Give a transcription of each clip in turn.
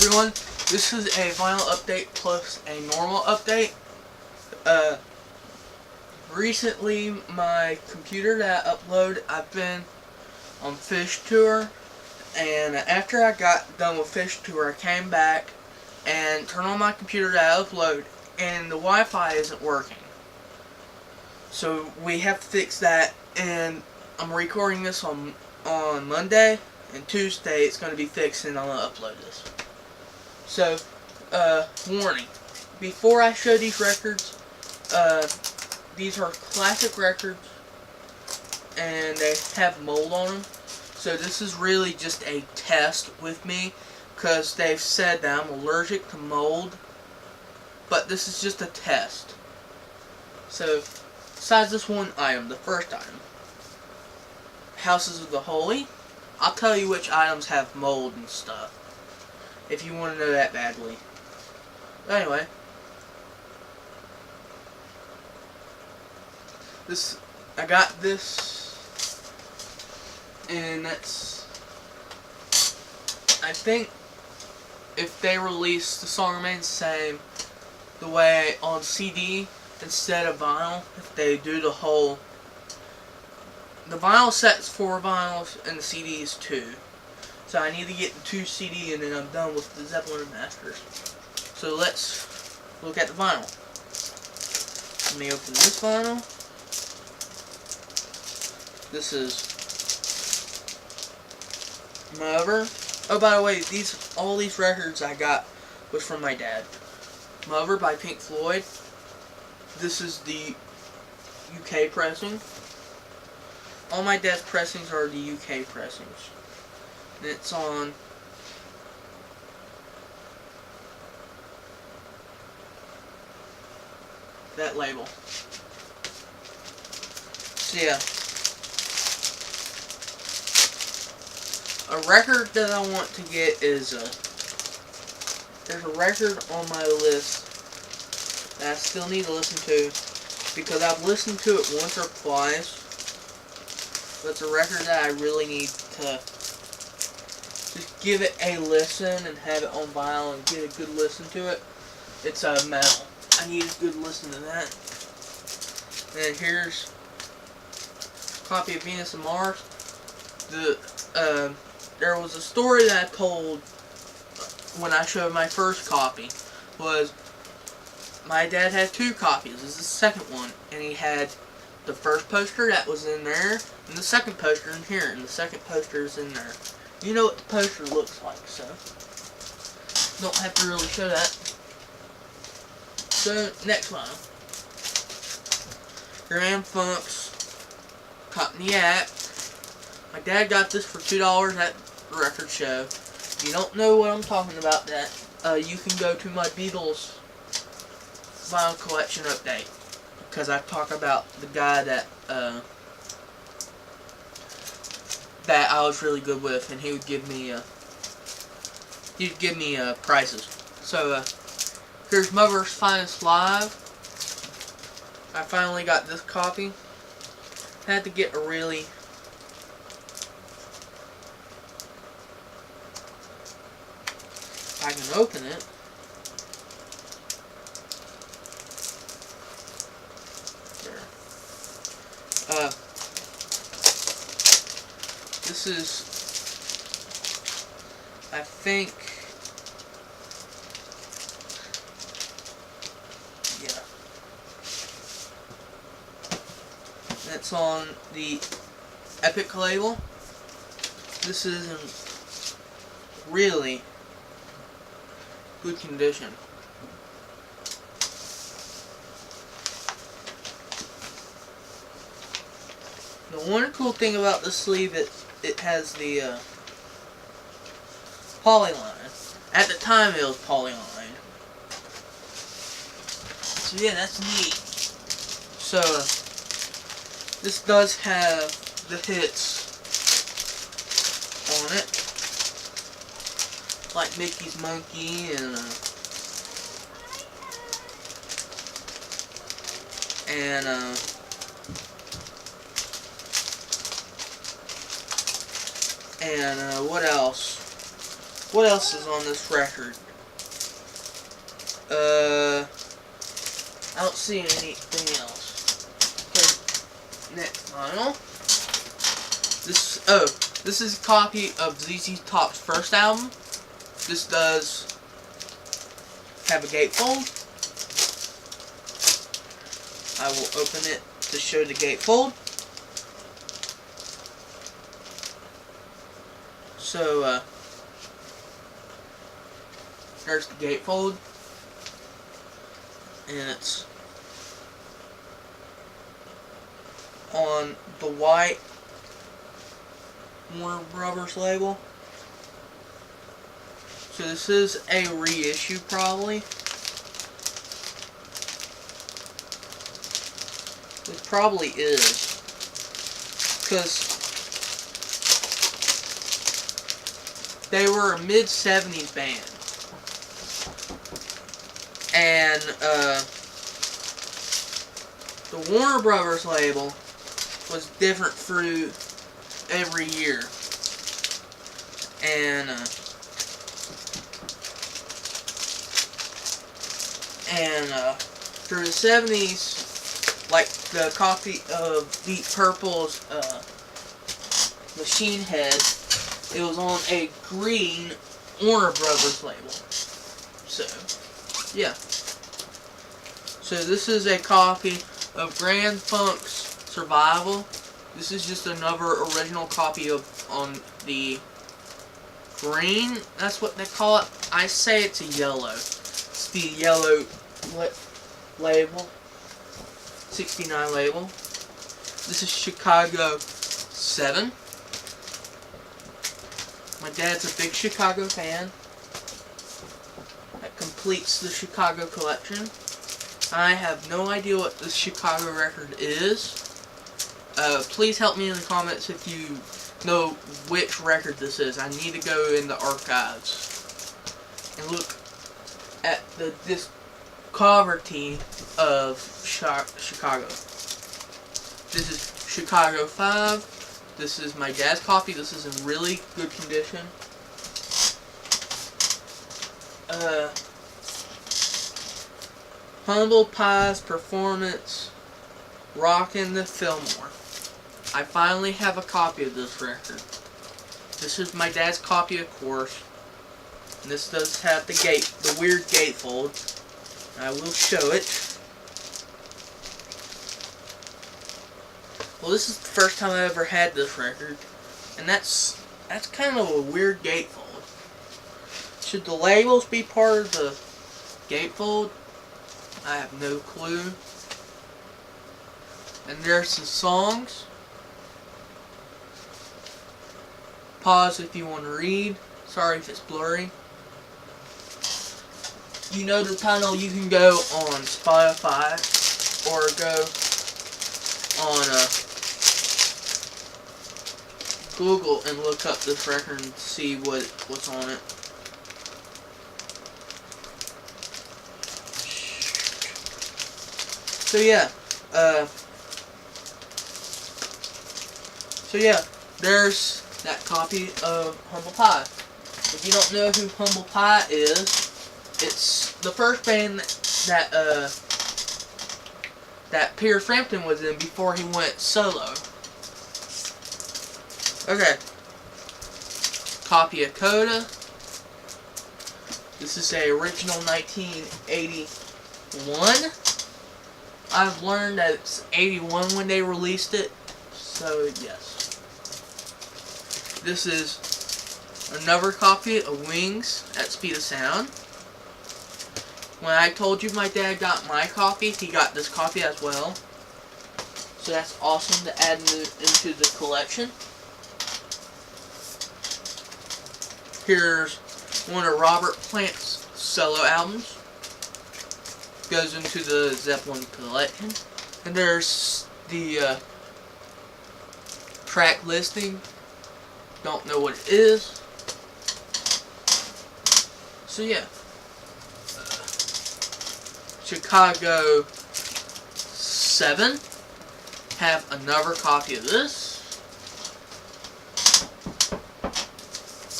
everyone, this is a vinyl update plus a normal update. Recently my computer that I upload, I've been on Fish Tour, and after I got done with Fish Tour I came back and turned on my computer that I upload, and the Wi-Fi isn't working. So we have to fix that, and I'm recording this on Monday, and Tuesday it's going to be fixed and I'm going to upload this. So, warning. Before I show these records, these are classic records, and they have mold on them. So this is really just a test with me, because they've said that I'm allergic to mold. But this is just a test. So, besides this one item, the first item, Houses of the Holy, I'll tell you which items have mold and stuff, if you want to know that badly. But anyway, I got this, and that's, I think if they release the song remains the same, the way on CD instead of vinyl, if they do the whole, the vinyl set's 4 vinyls and the CD is 2. So I need to get the 2 CD and then I'm done with the Zeppelin Masters. So let's look at the vinyl. Let me open this vinyl. This is Mover. Oh, by the way, all these records I got was from my dad. Mover by Pink Floyd. This is the UK pressing. All my dad's pressings are the UK pressings. And it's on that label. So yeah. A record that I want to get is there's a record on my list that I still need to listen to, because I've listened to it once or twice, but it's a record that I really need to just give it a listen and have it on vinyl and get a good listen to it. It's Metal. I need a good listen to that. And here's a copy of Venus and Mars. There was a story that I told when I showed my first copy, was my dad had 2 copies. This is the second one, and he had the first poster that was in there, and the second poster in here, and the second poster is in there. You know what the poster looks like, so don't have to really show that. So, next one. Grand Funk's Cotton Yak. My dad got this for $2 at the record show. If you don't know what I'm talking about, that you can go to my Beatles vinyl collection update, because I talk about the guy that that I was really good with, and he would give me prizes. So here's Mover's Finest Live. I finally got this copy. I had to get a really I can open it. There. This is, I think, yeah. That's on the Epic label. This is in really good condition. The one cool thing about the sleeve, it has the polyline. At the time it was polyline. So yeah, that's neat. So this does have the hits on it, like Mickey's Monkey and what else? What else is on this record? I don't see anything else. Okay, next vinyl. This is a copy of ZZ Top's first album. This does have a gatefold. I will open it to show the gatefold. So, there's the gatefold. And it's on the white Warner Brothers label. So this is a reissue probably. It probably is. Because they were a mid-70s band. And the Warner Brothers label was different through every year. And through the 70s, like the copy of Deep Purple's Machine Head, it was on a green Warner Brothers label. So, yeah. So this is a copy of Grand Funk's Survival. This is just another original copy of on the green. That's what they call it. I say it's a yellow. It's the yellow label. 69 label. This is Chicago 7. My dad's a big Chicago fan. That completes the Chicago collection. I have no idea what this Chicago record is. Please help me in the comments if you know which record this is. I need to go in the archives and look at the discography of Chicago. This is Chicago 5. This is my dad's copy. This is in really good condition. Humble Pie's performance, Rockin' the Fillmore. I finally have a copy of this record. This is my dad's copy, of course. And this does have the weird gatefold. I will show it. Well, this is the first time I ever had this record, and that's kind of a weird gatefold. Should the labels be part of the gatefold? I have no clue. And there's the songs. Pause if you want to read. Sorry if it's blurry. You know the title. You can go on Spotify or go on Google and look up this record and see what's on it. So yeah, there's that copy of Humble Pie. If you don't know who Humble Pie is, it's the first band that Peter Frampton was in before he went solo. Okay. Copy of Coda. This is a original 1981. I've learned that it's 81 when they released it. So, yes. This is another copy of Wings at Speed of Sound. When I told you my dad got my copy, he got this copy as well. So that's awesome to add into the collection. Here's one of Robert Plant's solo albums. Goes into the Zeppelin collection. And there's the track listing. Don't know what it is. So yeah. Chicago 7. Have another copy of this.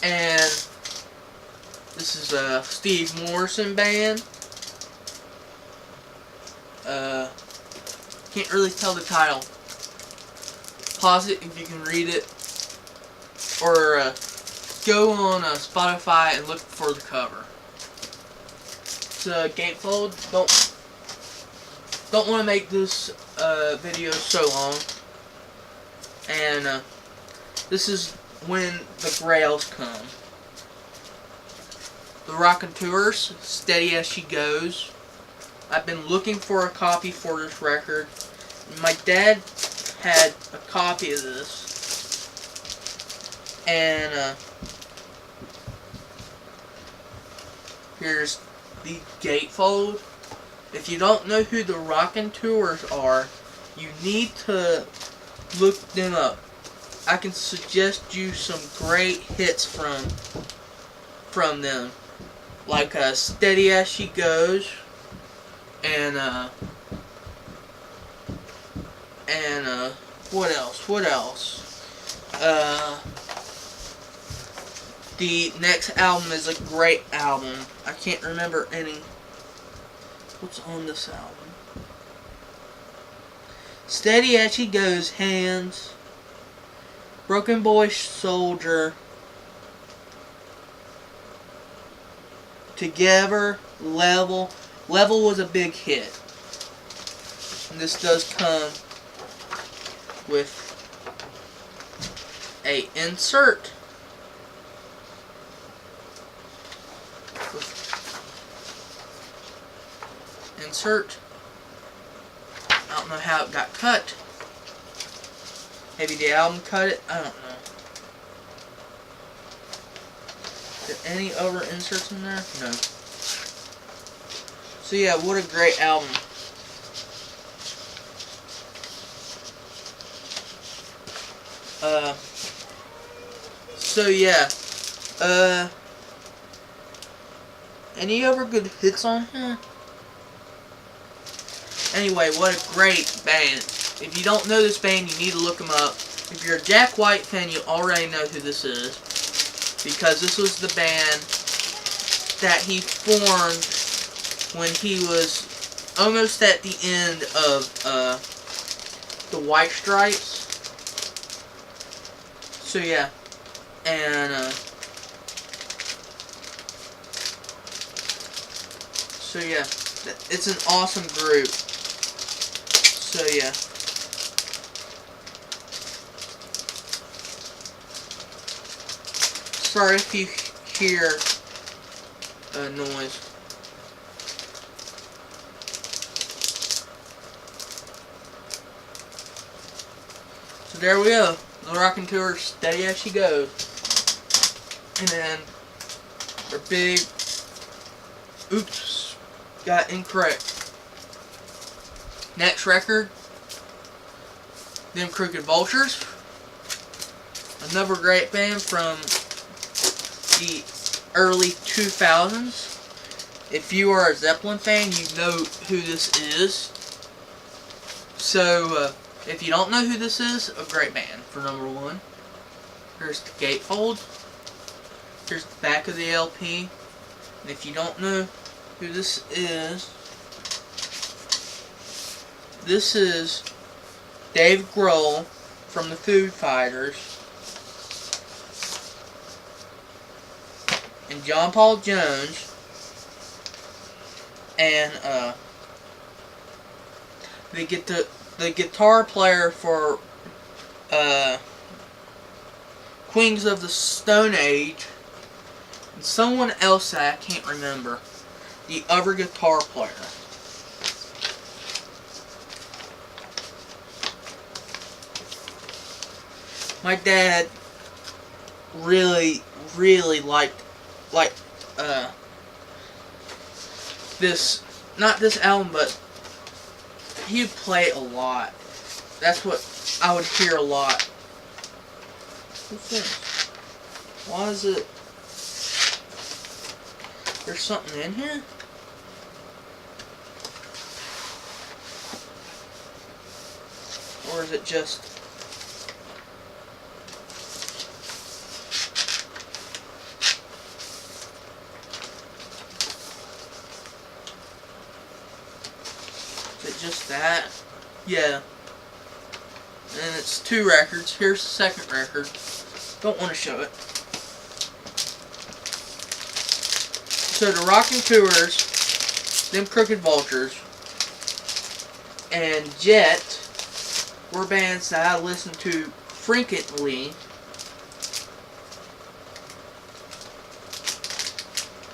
And This is a Steve Morrison band. Can't really tell the title. Pause it if you can read it, or go on Spotify and look for the cover. It's a gatefold. Don't want to make this video so long. And this is when the Grails come. The Raconteurs, Steady As She Goes. I've been looking for a copy for this record. My dad had a copy of this. And here's the gatefold. If you don't know who the Raconteurs are, you need to look them up. I can suggest you some great hits from them, like Steady As She Goes, and what else? The next album is a great album. I can't remember any. What's on this album? Steady As She Goes, Hands, Broken Boy Soldier, Together, Level. Level was a big hit. And this does come with a insert. Insert. I don't know how it got cut. Maybe the album cut it. I don't know. Did any other inserts in there? No. So yeah, what a great album. So yeah. Any other good hits on here? Anyway, what a great band. If you don't know this band, you need to look them up. If you're a Jack White fan, you already know who this is. Because this was the band that he formed when he was almost at the end of the White Stripes. So yeah. And so yeah. It's an awesome group. So yeah. Sorry if you hear noise. So there we go. The Raconteurs, Steady As She Goes. And then their big, oops, got incorrect. Next record, Them Crooked Vultures. Another great band from the early 2000s. If you are a Zeppelin fan, you know who this is. So, if you don't know who this is, a great band for number one. Here's the gatefold. Here's the back of the LP. And if you don't know who this is Dave Grohl from the Foo Fighters and John Paul Jones, and the guitar player for Queens of the Stone Age, and someone else that I can't remember, the other guitar player. My dad really liked this, not this album, but he would play it a lot. That's what I would hear a lot. What's this? Why is it? There's something in here? Or is it just... it just that? Yeah. And it's 2 records. Here's the second record. Don't want to show it. So the Rockin' Tours, them Crooked Vultures, and Jet were bands that I listened to frequently.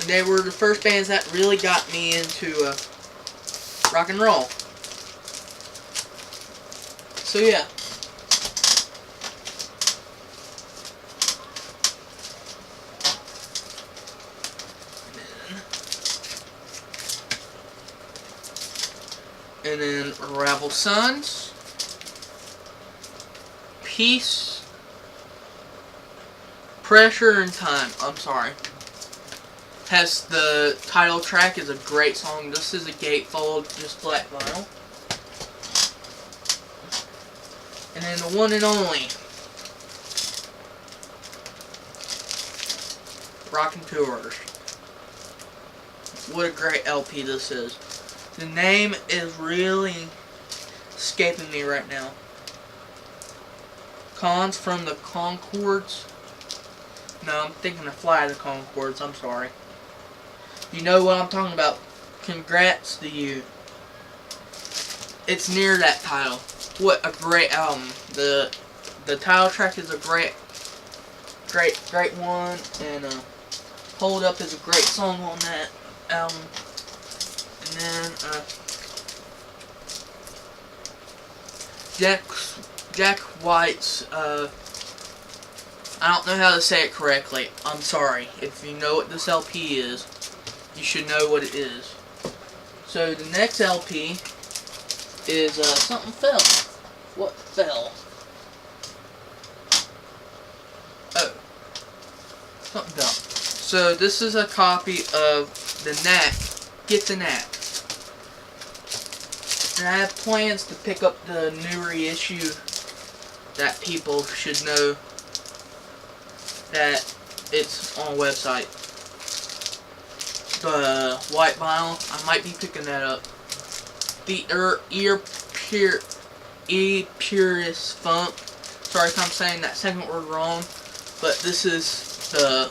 And they were the first bands that really got me into rock and roll. So yeah. And then Rival Sons, Peace, Pressure and Time. I'm sorry. Has the title track is a great song. This is a gatefold, just black vinyl. And then the one and only Rockin' Tours. What a great LP this is. The name is really escaping me right now. Cons from the Concords. No, I'm thinking of Fly the Concords. I'm sorry. You know what I'm talking about. Congrats to you. It's near that title. What a great album. The title track is a great one, and Hold Up is a great song on that album. And then Jack White's I don't know how to say it correctly. I'm sorry. If you know what this LP is, you should know what it is. So the next LP is Something Fell. What fell? Oh. Something fell. So this is a copy of The Knack. Get the Knack. And I have plans to pick up the new reissue that people should know that it's on a website. The white vinyl, I might be picking that up. The E Purist Funk. Sorry if I'm saying that second word wrong, but this is the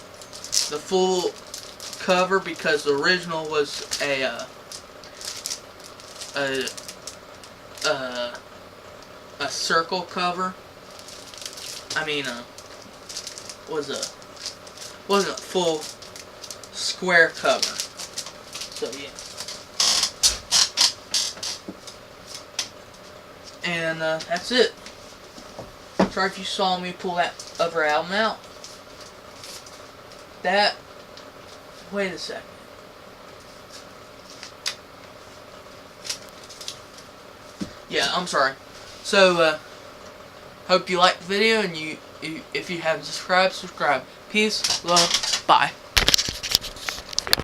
full cover because the original was a circle cover. I mean, wasn't a full square cover. So yeah. And that's it. Sorry if you saw me pull that other album out. Wait a second. Yeah, I'm sorry. So, hope you liked the video, and if you haven't subscribed, subscribe. Peace, love, bye.